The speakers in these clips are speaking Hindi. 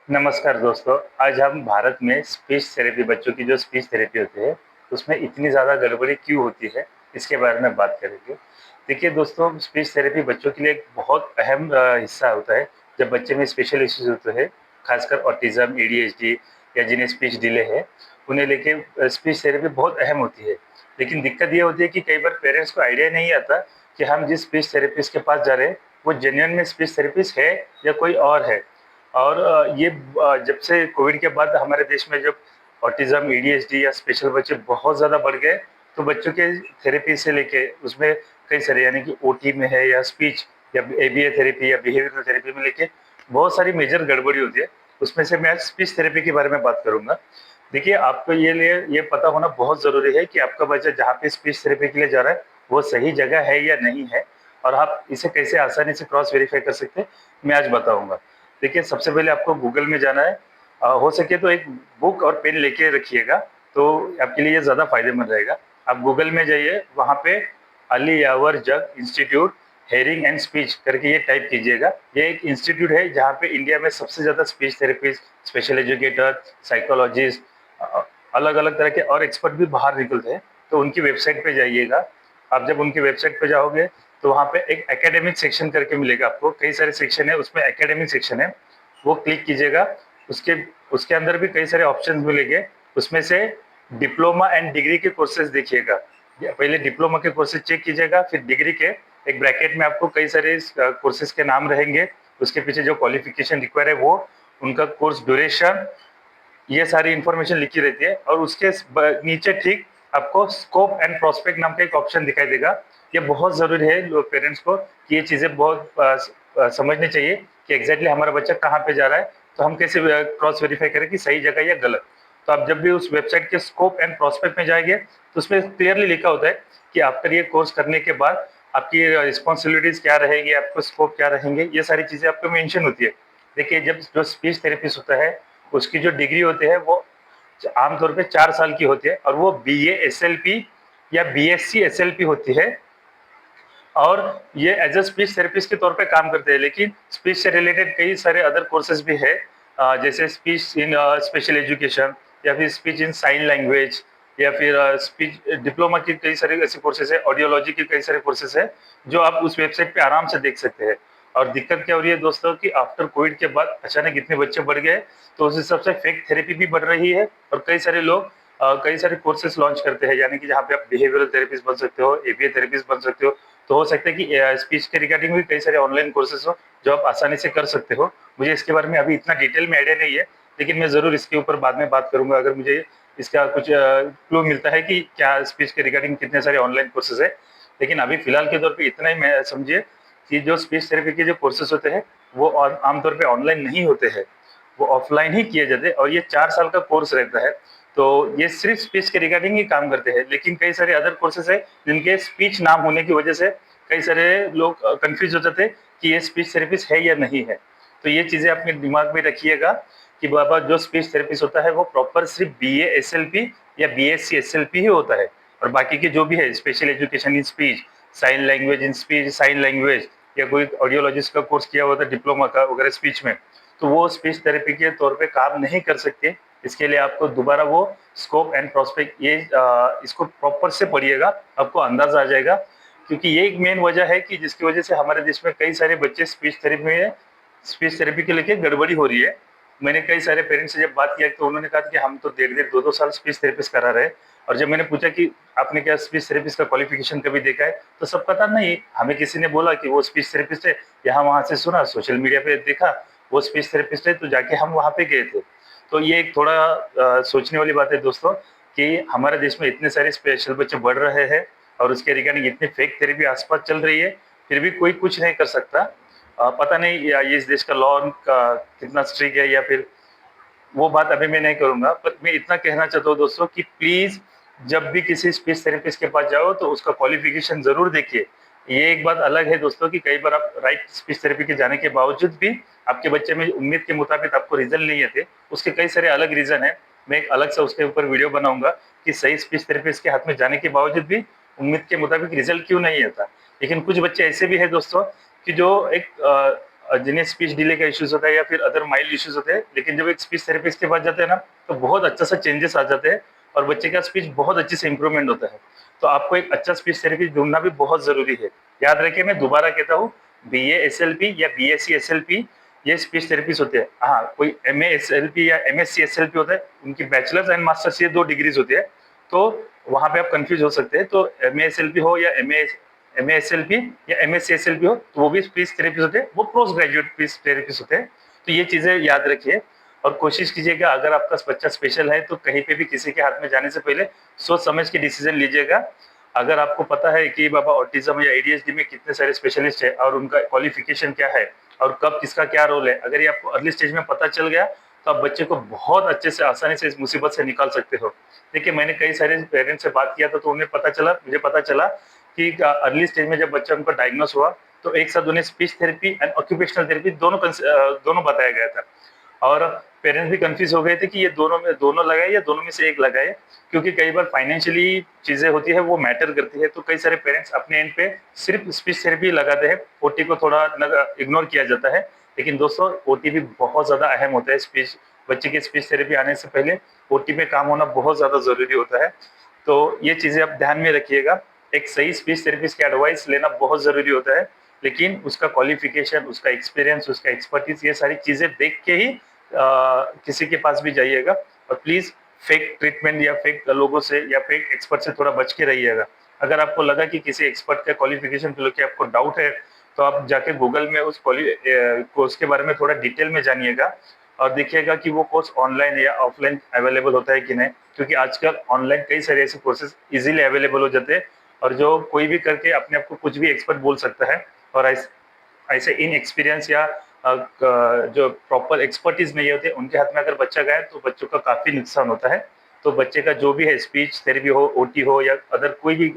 नमस्कार दोस्तों। आज हम भारत में स्पीच थेरेपी, बच्चों की जो स्पीच थेरेपी होती है, उसमें इतनी ज़्यादा गड़बड़ी क्यों होती है, इसके बारे में बात करेंगे। देखिए दोस्तों, स्पीच थेरेपी बच्चों के लिए एक बहुत अहम हिस्सा होता है। जब बच्चे में स्पेशल इश्यूज़ होते हैं, खासकर ऑटिज़्म, एडीएचडी या जिन्हें स्पीच डिले है, उन्हें लेके स्पीच थेरेपी बहुत अहम होती है। लेकिन दिक्कत ये होती है कि कई बार पेरेंट्स को आइडिया नहीं आता कि हम जिस स्पीच थेरेपिस्ट के पास जा रहे हैं, वो जेन्युइन में स्पीच थेरेपिस्ट है या कोई और है। और ये जब से कोविड के बाद हमारे देश में जब ऑटिज्म, एडीएचडी या स्पेशल बच्चे बहुत ज़्यादा बढ़ गए, तो बच्चों के थेरेपी से लेके उसमें कई सारे, यानी कि ओटी में है या स्पीच या एबीए थेरेपी या बिहेवियरल थेरेपी में लेके बहुत सारी मेजर गड़बड़ी होती है। उसमें से मैं आज स्पीच थेरेपी के बारे में बात करूंगा। देखिए, आपको ये पता होना बहुत ज़रूरी है कि आपका बच्चा जहाँ पे स्पीच थेरेपी के लिए जा रहा है, वो सही जगह है या नहीं है, और आप इसे कैसे आसानी से क्रॉस वेरीफाई कर सकते हैं, मैं आज बताऊंगा। देखिए, सबसे पहले आपको गूगल में जाना है। हो सके तो एक बुक और पेन लेके रखिएगा, तो आपके लिए ये ज़्यादा फायदेमंद रहेगा। आप गूगल में जाइए, वहाँ पे अली यावर जग इंस्टीट्यूट हेयरिंग एंड स्पीच करके ये टाइप कीजिएगा। ये एक इंस्टीट्यूट है जहाँ पे इंडिया में सबसे ज़्यादा speech therapist, special educator, psychologist, अलग अलग तरह के और एक्सपर्ट भी बाहर निकलते हैं। तो उनकी वेबसाइट पे जाइएगा। आप जब उनकी वेबसाइट पे जाओगे, तो वहाँ पे एक एकेडमिक सेक्शन करके मिलेगा आपको। कई सारे सेक्शन है, उसमें एकेडमिक सेक्शन है, वो क्लिक कीजिएगा। उसके उसके अंदर भी कई सारे ऑप्शन मिलेंगे। उसमें से डिप्लोमा एंड डिग्री के कोर्सेज देखिएगा। पहले डिप्लोमा के कोर्सेज चेक कीजिएगा, फिर डिग्री के। एक ब्रैकेट में आपको कई सारे कोर्सेज के नाम रहेंगे, उसके पीछे जो क्वालिफिकेशन रिक्वायर है वो, उनका कोर्स ड्यूरेशन, ये सारी इंफॉर्मेशन लिखी रहती है। और उसके नीचे ठीक आपको स्कोप एंड प्रोस्पेक्ट नाम का एक ऑप्शन दिखाई देगा। ये बहुत ज़रूरी है पेरेंट्स को कि ये चीज़ें बहुत समझनी चाहिए कि एग्जैक्टली हमारा बच्चा कहाँ पे जा रहा है, तो हम कैसे क्रॉस वेरीफाई करें कि सही जगह या गलत। तो आप जब भी उस वेबसाइट के स्कोप एंड प्रोस्पेक्ट में जाएंगे, तो उसमें क्लियरली लिखा होता है कि आफ्टर ये कोर्स करने के बाद आपकी रिस्पॉन्सिबिलिटीज क्या रहेगी, आपको स्कोप क्या रहेंगे, ये सारी चीज़ें आपको मेंशन होती है। देखिए, जब जो स्पीच थेरेपिस्ट होता है, उसकी जो डिग्री होती है वो आमतौर पे 4 साल की होती है, और वो बीए एसएलपी या बीएससी एसएलपी होती है। और ये एज अ स्पीच थेरेपिस्ट के तौर पे काम करते हैं। लेकिन स्पीच से रिलेटेड कई सारे अदर कोर्सेज भी है, जैसे स्पीच इन स्पेशल एजुकेशन, या फिर स्पीच इन साइन लैंग्वेज, या फिर स्पीच डिप्लोमा की कई सारे ऐसे कोर्सेज है, ऑडियोलॉजी के कई सारे कोर्सेज है, जो आप उस वेबसाइट पे आराम से देख सकते हैं। और दिक्कत क्या हो रही है दोस्तों कि आफ्टर कोविड के बाद अचानक इतने बच्चे बढ़ गए, तो उस हिसाब से फेक थेरेपी भी बढ़ रही है। और कई सारे लोग कई सारे कोर्सेज लॉन्च करते हैं, यानी कि जहाँ पे आप बिहेवियरल थेरेपिस्ट बन सकते हो, एबीए थेरेपिस्ट बन सकते हो। तो हो सकता है कि स्पीच के रिगार्डिंग भी कई सारे ऑनलाइन कोर्सेज हो, जो आप आसानी से कर सकते हो। मुझे इसके बारे में अभी इतना डिटेल में आइडिया नहीं है, लेकिन मैं ज़रूर इसके ऊपर बाद में बात करूंगा, अगर मुझे इसका कुछ क्लू मिलता है कि क्या स्पीच के रिगार्डिंग कितने सारे ऑनलाइन कोर्सेज है। लेकिन अभी फिलहाल के तौर पे इतना ही मैं समझिए कि जो स्पीच थेरेपी के जो कोर्सेज होते हैं, वो आमतौर पे ऑनलाइन नहीं होते हैं, वो ऑफलाइन ही किए जाते हैं। और ये 4 साल का कोर्स रहता है। तो ये सिर्फ स्पीच के रिगार्डिंग ही काम करते हैं। लेकिन कई सारे अदर कोर्सेज है जिनके स्पीच नाम होने की वजह से कई सारे लोग कंफ्यूज हो जाते हैं कि ये स्पीच थेरेपिस्ट है या नहीं है। तो ये चीजें अपने दिमाग में रखिएगा कि बाबा, जो स्पीच थेरेपिस्ट होता है वो प्रॉपर सिर्फ बीए एसएलपी या बीएससी एसएलपी ही होता है। और बाकी के जो भी है, special education in speech, sign language in speech, sign language, या कोई ऑडियोलॉजिस्ट का कोर्स किया हुआ था डिप्लोमा का वगैरह स्पीच में, तो वो स्पीच थेरेपी के तौर पे काम नहीं कर सकते। इसके लिए आपको दोबारा वो स्कोप एंड प्रोस्पेक्ट, ये इसको प्रॉपर से पढ़िएगा, आपको अंदाजा आ जाएगा। क्योंकि ये एक मेन वजह है कि जिसकी वजह से हमारे देश में कई सारे बच्चे स्पीच थेरेपी के लेके गड़बड़ी हो रही है। मैंने कई सारे पेरेंट्स से जब बात किया, तो उन्होंने कहा कि हम तो 1.5 2 2 साल स्पीच थेरेपिस्ट करा रहे हैं। और जब मैंने पूछा कि आपने क्या स्पीच थेरेपिस्ट का क्वालिफिकेशन कभी देखा है, तो सब पता नहीं, हमें किसी ने बोला कि वो स्पीच थेरेपिस्ट है, यहाँ वहां से सुना, सोशल मीडिया पे देखा वो स्पीच थेरेपिस्ट है, तो जाके हम वहां पे गए थे। तो ये एक थोड़ा सोचने वाली बात है दोस्तों, कि हमारे देश में इतने सारे स्पेशल बच्चे बढ़ रहे हैं, और उसके रिगार्डिंग इतनी फेक थेरेपी आसपास चल रही है, फिर भी कोई कुछ नहीं कर सकता। पता नहीं या ये इस देश का लॉ का कितना स्ट्रिक्ट है, या फिर वो बात अभी मैं नहीं करूंगा। पर मैं इतना कहना चाहता हूँ दोस्तों कि प्लीज, जब भी किसी स्पीच थेरेपिस्ट के पास जाओ, तो उसका क्वालिफिकेशन जरूर देखिए। ये एक बात अलग है दोस्तों कि कई बार आप राइट स्पीच थेरेपी के जाने के बावजूद भी आपके बच्चे में उम्मीद के मुताबिक आपको रिजल्ट नहीं आते, उसके कई सारे अलग रीजन है। मैं एक अलग से उसके ऊपर वीडियो बनाऊंगा कि सही स्पीच थेरेपिस्ट के हाथ में जाने के बावजूद भी उम्मीद के मुताबिक रिजल्ट क्यों नहीं आता। लेकिन कुछ बच्चे ऐसे भी है दोस्तों कि जो एक जिन्हें स्पीच डिले का इश्यूज होता है या फिर अदर माइल्ड इश्यूज होते हैं, लेकिन जब एक स्पीच थेरेपिस्ट के पास जाते हैं ना, तो बहुत अच्छा सा चेंजेस आ जाते हैं और बच्चे का स्पीच बहुत अच्छे से इंप्रूवमेंट होता है। तो आपको एक अच्छा स्पीच थेरेपिस्ट ढूंढना भी बहुत जरूरी है। याद रखिए, मैं दोबारा कहता हूँ, BA SLP या BSc SLP ये स्पीच थेरेपिस्ट होते हैं। हाँ, कोई MA SLP या MSc SLP होता है, उनकी बैचलर्स एंड मास्टर्स ये 2 डिग्रीज होती है, तो वहां पे आप कंफ्यूज हो सकते हैं। तो MA SLP हो या MA SLP या MSc SLP हो, तो वो भी स्पीच थेरेपिस्ट होते हैं, वो पोस्ट ग्रेजुएट स्पीच थेरेपिस्ट होते हैं। तो ये चीजें याद रखिए और कोशिश कीजिएगा, अगर आपका बच्चा स्पेशल है तो कहीं पे भी किसी के हाथ में जाने से पहले सोच समझ के डिसीजन लीजिएगा। अगर आपको पता है कि बाबा ऑटिज्म या ADHD में कितने सारे स्पेशलिस्ट है और उनका क्वालिफिकेशन क्या है और कब किसका क्या रोल है, अगर ये आपको अर्ली स्टेज में पता चल गया, तो आप बच्चे को बहुत अच्छे से आसानी से इस मुसीबत से निकाल सकते हो। देखिए, मैंने कई सारे पेरेंट्स से बात किया था, तो मुझे पता चला कि अर्ली स्टेज में जब बच्चा उनका डायग्नोस हुआ, तो एक साथ उन्हें speech therapy and occupational therapy दोनों बताया गया था। और पेरेंट्स भी कंफ्यूज हो गए थे कि ये दोनों लगाए या दोनों में से एक लगाए, क्योंकि कई बार फाइनेंशियली चीजें होती है, वो मैटर करती है। तो कई सारे पेरेंट्स अपने एंड पे सिर्फ स्पीच थेरेपी लगाते हैं, ओटी को थोड़ा इग्नोर किया जाता है। लेकिन दोस्तों, ओटी भी बहुत ज्यादा अहम होता है। स्पीच बच्चे की स्पीच थेरेपी आने से पहले ओटी पे काम होना बहुत ज्यादा जरूरी होता है। तो ये चीजें आप ध्यान में रखिएगा। एक सही स्पीच थेरेपिस्ट की एडवाइस लेना बहुत जरूरी होता है, लेकिन उसका क्वालिफिकेशन, उसका एक्सपीरियंस, उसका एक्सपर्टीज, ये सारी चीजें देख के ही किसी के पास भी जाइएगा। और प्लीज फेक ट्रीटमेंट या फेक लोगों से या फेक एक्सपर्ट से थोड़ा बच के रहिएगा। अगर आपको लगा कि किसी एक्सपर्ट का क्वालिफिकेशन को लेकर आपको डाउट है, तो आप जाके गूगल में उस कोर्स के बारे में थोड़ा डिटेल में जानिएगा और देखिएगा कि वो कोर्स ऑनलाइन या ऑफलाइन अवेलेबल होता है कि नहीं, क्योंकि आजकल ऑनलाइन कई सारे ऐसे कोर्सेज इजीली अवेलेबल हो जाते हैं और जो कोई भी करके अपने आप को कुछ भी एक्सपर्ट बोल सकता है। और ऐसे इन एक्सपीरियंस या जो प्रॉपर एक्सपर्टीज नहीं होते, उनके हाथ में अगर बच्चा गया तो बच्चों का काफी नुकसान होता है। तो बच्चे का जो भी है, स्पीच थेरेपी हो, ओटी हो या अदर कोई भी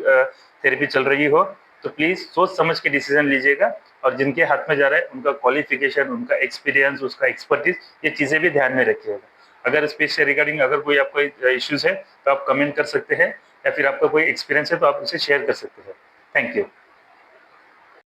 थेरेपी चल रही हो, तो प्लीज सोच समझ के डिसीजन लीजिएगा। और जिनके हाथ में जा रहा है, उनका क्वालिफिकेशन, उनका एक्सपीरियंस, उसका एक्सपर्टीज, ये चीजें भी ध्यान में रखिएगा। अगर स्पीच से रिगार्डिंग अगर कोई आपको इश्यूज है, तो आप कमेंट कर सकते हैं, या फिर आपका कोई एक्सपीरियंस है तो आप उसे शेयर कर सकते हैं। Thank you.